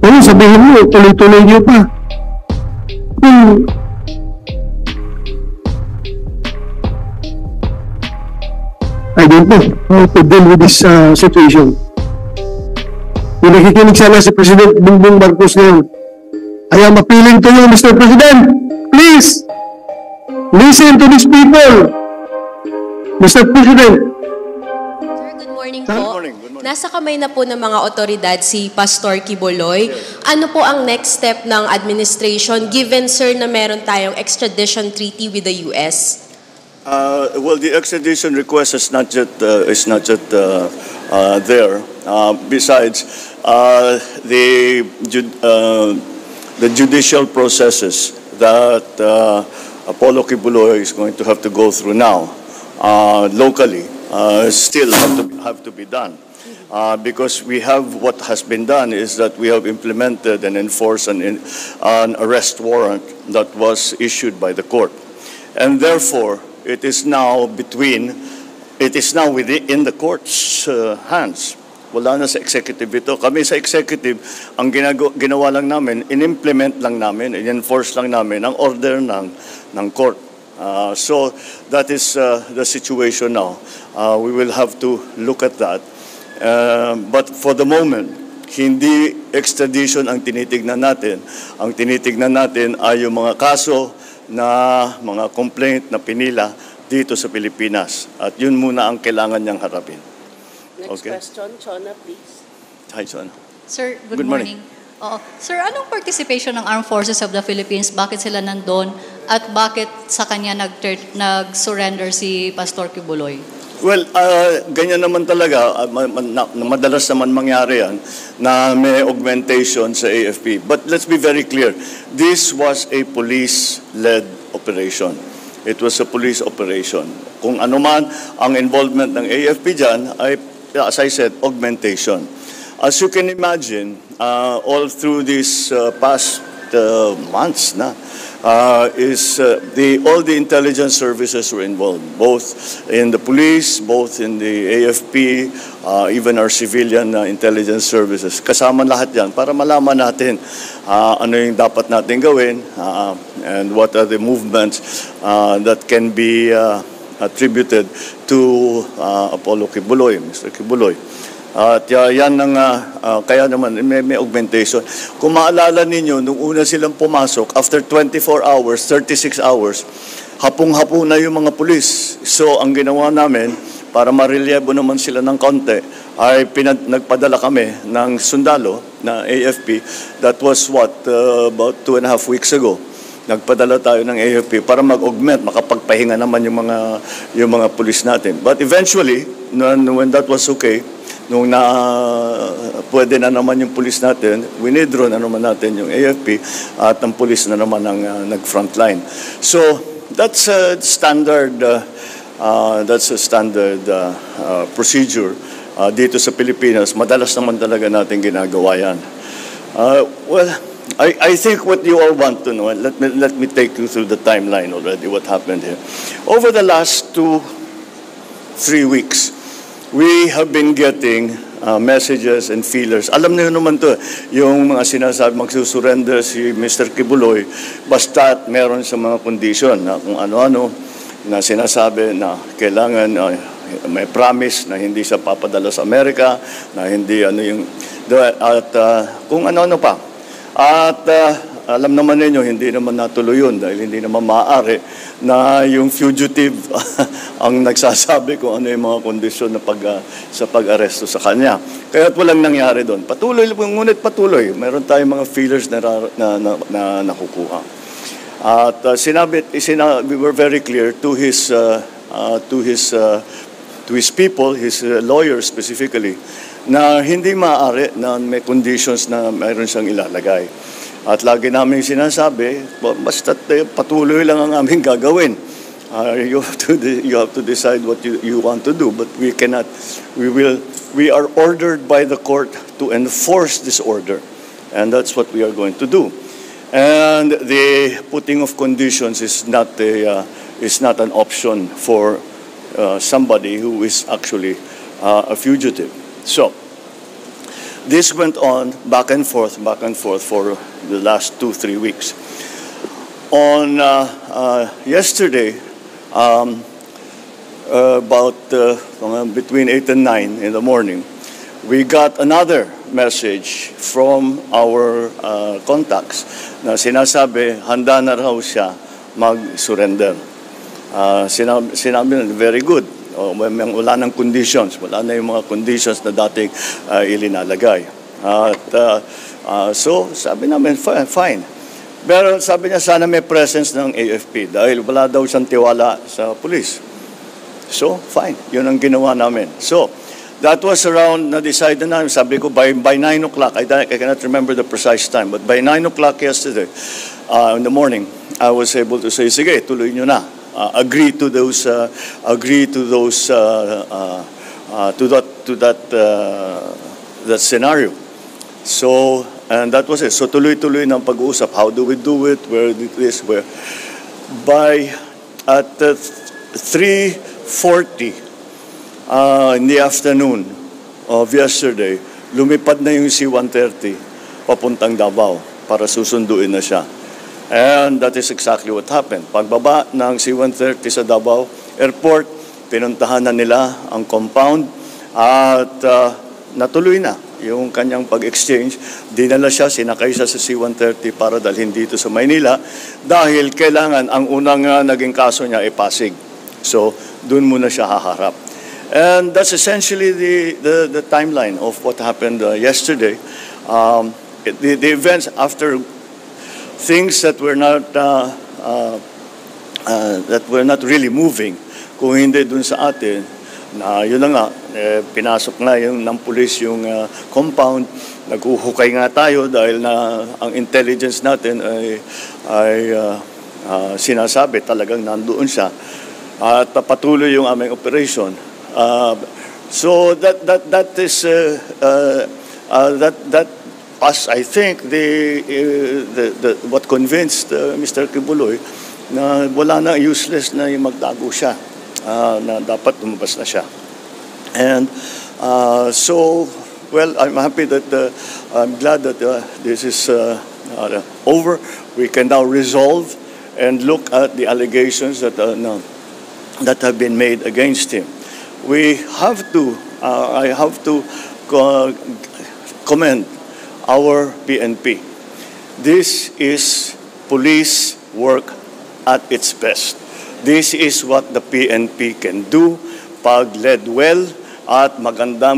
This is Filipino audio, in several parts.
Ano sabihin mo, tuloy-tuloy niyo pa. I don't know how to deal with this situation. Kung nakikinig sana si President Bongbong Marcos ngayon, I am appealing to you, Mr. President. Please, listen to these people. Mr. President. Sir, good morning po. Good morning. Nasa kamay na po ng mga otoridad si Pastor Quiboloy. Ano po ang next step ng administration given, sir, na meron tayong extradition treaty with the US? Well, the extradition request is not yet there. Besides, the judicial processes that Apollo Quiboloy is going to have to go through now, locally, still have to be done. Because we have, what has been done is that we have implemented and enforced an arrest warrant that was issued by the court. And therefore, it is now within the court's hands. Wala na sa executive ito. Kami sa executive, ang ginawa lang namin, in-implement lang namin, in-enforce lang namin ang order ng court. So that is the situation now. We will have to look at that. But for the moment, hindi extradition ang tinitignan natin. Ang tinitignan natin ay yung mga kaso na mga complaint na pinila dito sa Pilipinas. At yun muna ang kailangan niyang harapin. Next question, Chona, please. Hi, Chona. Sir, good morning. Sir, anong participation ng Armed Forces of the Philippines? Bakit sila nandun? At bakit sa kanya nag-surrender si Pastor Quiboloy? Well, ganyan naman talaga. Madalas naman mangyari yan na may augmentation sa AFP. But let's be very clear. This was a police-led operation. It was a police operation. Kung ano man ang involvement ng AFP dyan ay, as I said, augmentation. As you can imagine, all through these past months na, all the intelligence services were involved, both in the police, both in the AFP, even our civilian intelligence services. Kasama lahat yan para malaman natin ano yung dapat natin gawin and what are the movements that can be attributed to Apollo Quiboloy, Mr. Quiboloy. At yan ang kaya naman may augmentation. Kung maalala ninyo, nung una silang pumasok, after 24 hours, 36 hours, hapong-hapo na yung mga pulis. So ang ginawa namin, para marelyebo naman sila ng konti, ay nagpadala kami ng sundalo na AFP. That was about 2.5 weeks ago. Nagpadala tayo ng AFP para mag-augment, makapagpahinga naman yung mga pulis natin. But eventually, when that was okay, nung pwede na naman yung pulis natin, winidraw na naman natin yung AFP at ang pulis na naman ang nag-frontline. So that's a standard procedure dito sa Pilipinas. Madalas naman talaga natin ginagawa yan. Well, I think what you all want to know, let me take you through the timeline already, what happened here. Over the last 2-3 weeks, we have been getting messages and feelers. Alam niyo naman to, yung mga sinasabi, magsusurrender si Mr. Quiboloy, basta meron sa mga condition na kung ano-ano na sinasabi na kailangan may promise na hindi siya papadala sa Amerika, na hindi at kung ano-ano pa. At alam naman ninyo, hindi naman natuloy yun dahil hindi naman maaari na yung fugitive ang nagsasabi kung ano yung mga kondisyon na sa pag-aresto sa kanya. Kaya walang nangyari doon. Patuloy, ngunit patuloy. Meron tayong mga feelers na nakukuha. At we were very clear to his people, his lawyers specifically, na hindi maaari na may conditions na mayroon siyang ilalagay. At lagi namin sinasabi, basta patuloy lang ang aming gagawin. You have to decide what you want to do, but we cannot. We are ordered by the court to enforce this order, and that's what we are going to do. And the putting of conditions is not an option for somebody who is actually a fugitive. So, This went on back and forth for the last 2-3 weeks. On yesterday, about between 8 and 9 in the morning, we got another message from our contacts na sinasabi handa na raw siya mag-surrender. Sinabi na, very good. Wala ng conditions. Wala na yung mga conditions na dating ilinalagay. So, sabi namin, fine. Pero sabi niya, sana may presence ng AFP dahil wala daw siyang tiwala sa police. So, fine. Yun ang ginawa namin. So, that was around, na-decide na namin, sabi ko, by 9 o'clock, I cannot remember the precise time, but by 9 o'clock yesterday, in the morning, I was able to say, sige, tuloy nyo na. Agree to that scenario. So, and that was it. So, tuloy-tuloy ng pag-uusap. How do we do it? Where did this? Where? At 3:40 in the afternoon of yesterday, lumipad na yung C-130 papuntang Davao para susunduin na siya. And that is exactly what happened. Pagbaba ng C-130 sa Davao Airport, pinuntahan na nila ang compound at natuloy na yung kanyang pag-exchange. Dinala siya, sinakay siya sa C-130 para dalhin dito sa Maynila dahil kailangan, ang unang naging kaso niya ay Pasig. So, dun muna siya haharap. And that's essentially the timeline of what happened yesterday. The events after things that were not really moving, kung hindi dun sa atin, na yun na nga, pinasok na ng pulis yung compound, naghuhukay nga tayo dahil na ang intelligence natin ay sinasabi talagang nandoon siya at patuloy yung aming operation. So that is us, I think, what convinced Mr. Quiboloy na wala na, useless na yung magtago siya, na dapat lumabas na siya. And so, well, I'm happy that, I'm glad that this is over. We can now resolve and look at the allegations that have been made against him. We have to, I have to commend our PNP. This is police work at its best. This is what the PNP can do pag led well at maganda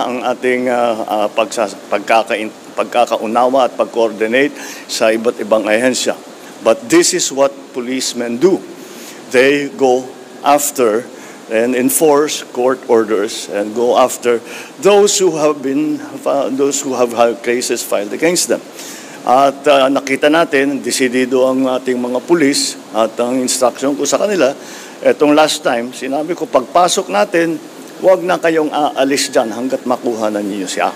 ang ating pagkakaunawa at pag-coordinate sa iba't ibang ahensya. But this is what policemen do. They go after and enforce court orders and go after those who have had cases filed against them. At nakita natin, desidido ang ating mga pulis at ang instruction ko sa kanila. Etong last time, sinabi ko, pagpasok natin, huwag na kayong aalis dyan hanggat makuha na niyo siya.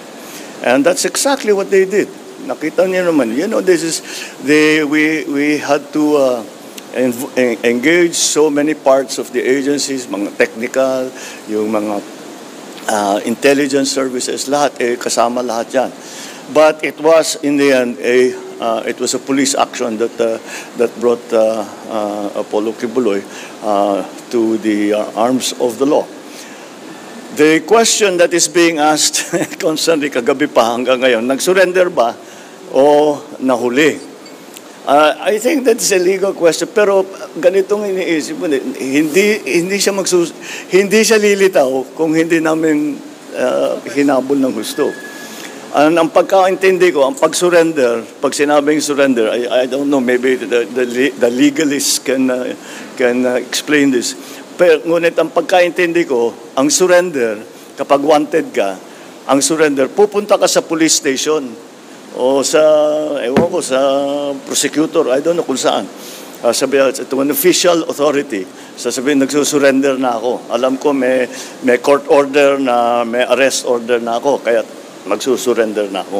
And that's exactly what they did. Nakita niyo naman, we had to engage so many parts of the agencies, mga technical, yung mga intelligence services, lahat, kasama lahat yan. But it was, in the end, it was a police action that brought Apollo Quiboloy to the arms of the law. The question that is being asked constantly kagabi pa hanggang ngayon, nag-surrender ba o nahuli? I think that's a legal question, pero ganitong iniisip mo, hindi siya lilitaw kung hindi namin hinabol ng gusto. Ang pagkaintindi ko, ang pag-surrender, pag sinabing surrender, I don't know, maybe the legalists can explain this. Pero ngunit ang pagkaintindi ko, ang surrender, kapag wanted ka, ang surrender, pupunta ka sa police station o sa, ewan ko, sa prosecutor, I don't know kung saan. Sabihin, ito an official authority, sasabihin, nagsusurrender na ako. Alam ko may court order na, may arrest order na ako, kaya magsusurrender na ako.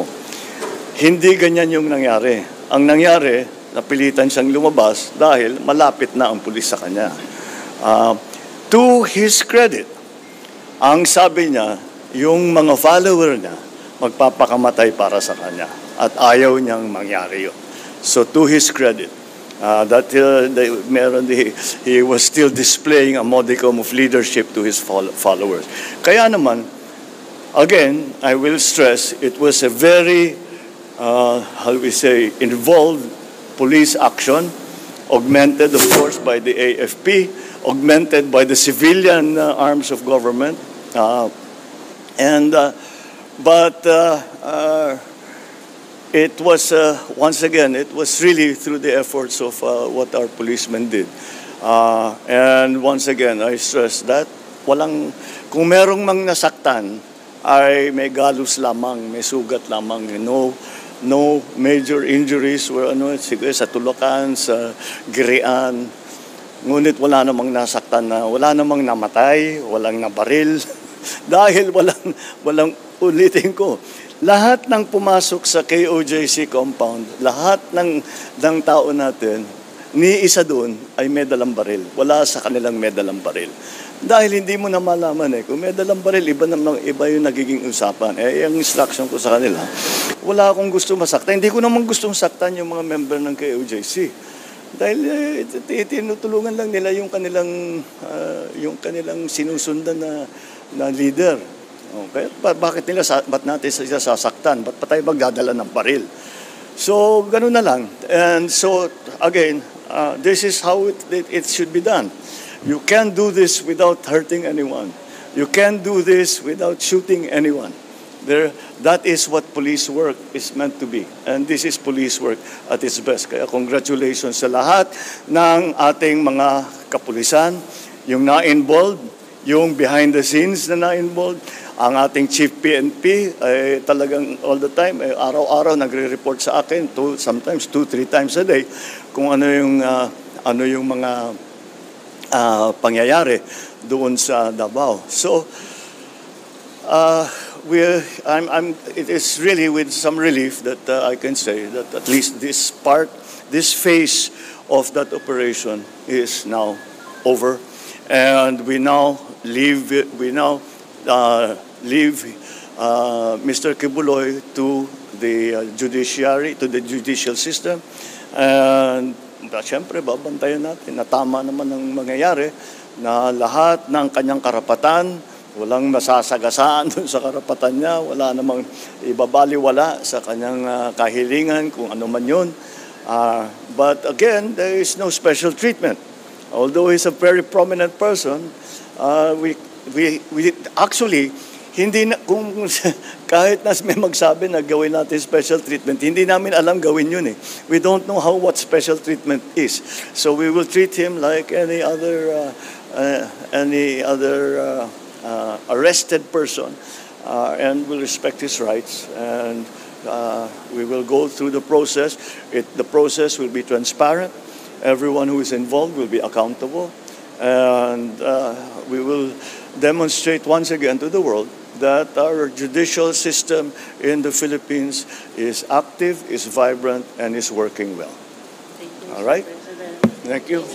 Hindi ganyan yung nangyari. Ang nangyari, napilitan siyang lumabas dahil malapit na ang pulis sa kanya. To his credit, ang sabi niya, yung mga follower niya, magpapakamatay para sa kanya. At ayaw niyang mangyari yun. So to his credit, he was still displaying a modicum of leadership to his followers. Kaya naman, again, I will stress, it was a very, involved police action, augmented, of course, by the AFP, augmented by the civilian arms of government. It was, once again, it was really through the efforts of what our policemen did. And once again, I stress that kung merong mang nasaktan, ay may galus lamang, may sugat lamang. No major injuries were sige, sa tulakan, sa girian. Ngunit wala namang nasaktan wala namang namatay, walang nabaril. Dahil walang ulitin ko. Lahat ng pumasok sa KOJC compound, lahat ng tao natin, ni isa doon ay may dalang baril. Wala sa kanilang may dalang baril. Dahil hindi mo na malaman kung may dalang baril, iba yung nagiging usapan. Yung instruction ko sa kanila, wala akong gusto masaktan. Hindi ko naman gustong saktan yung mga member ng KOJC. Dahil tinutulungan lang nila yung kanilang sinusundan na leader. Okay? Ba't natin sila sasaktan? Ba't pa tayo magdadala ng baril? So, ganun na lang. And so, again, this is how it should be done. You can't do this without hurting anyone. You can't do this without shooting anyone. That is what police work is meant to be. And this is police work at its best. Kaya congratulations sa lahat ng ating mga kapulisan, yung na-involved, yung behind the scenes na na-involved. Ang ating Chief PNP ay talagang all the time, araw-araw nagre-report sa akin, sometimes 2-3 times a day, kung ano yung mga pangyayari doon sa Davao. So, it is really with some relief that I can say that at least this phase of that operation is now over, and we now leave Mr. Kibuloy to the judicial system, and siyempre babantayan natin na tama naman ang mangyayari, na lahat ng kanyang karapatan, walang masasagasaan dun sa karapatan niya, wala namang ibabaliwala sa kanyang kahilingan kung ano man yun. But again, there is no special treatment. Although he's a very prominent person, we actually, kahit na may magsabi na gawin natin special treatment, hindi namin alam gawin yun We don't know what special treatment is. So we will treat him like any other arrested person, and we'll respect his rights, and we will go through the process. The process will be transparent. Everyone who is involved will be accountable, and we will demonstrate once again to the world that our judicial system in the Philippines is active, is vibrant, and is working well. Thank you, All right? Mr. President. Thank you.